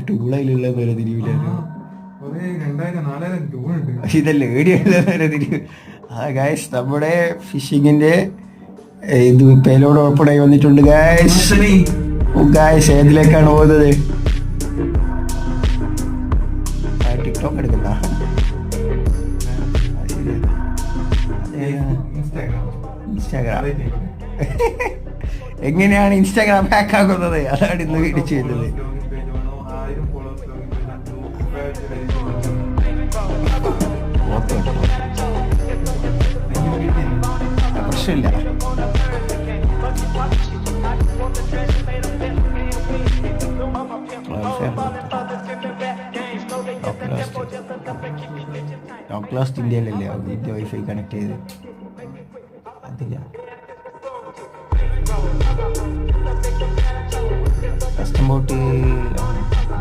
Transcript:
ടൂളയിലുള്ള വേറെ തിരിവില്ലായിരുന്നു. 2000-4000 ടൂളുണ്ട്. ഇതല്ലേ ഏടിയുള്ള വേറെ തിരിവ്. ഗായ്സ് നമ്മുടെ ഫിഷിങ്ങിന്റെ ഇത് പേലോട് ഓപ്പണായി വന്നിട്ടുണ്ട് ഗായ്സ്. ഗായ്സ് ഏതിലേക്കാണ് പോകുന്നത്? ടിക്ടോക്ക് എടുക്കുന്ന ഇൻസ്റ്റാഗ്രാം. എങ്ങനെയാണ് ഇൻസ്റ്റാഗ്രാം ഹാക്ക് ആകുന്നത്? അതാണ് ഇന്ന് വീഡിയോ ചെയ്യുന്നത്. പ്രശ്നമില്ല. ടോക്ക് ലാസ്റ്റ് ഇന്ത്യയിലല്ലേ, ഇന്ത്യ വൈഫൈ കണക്ട് ചെയ്ത്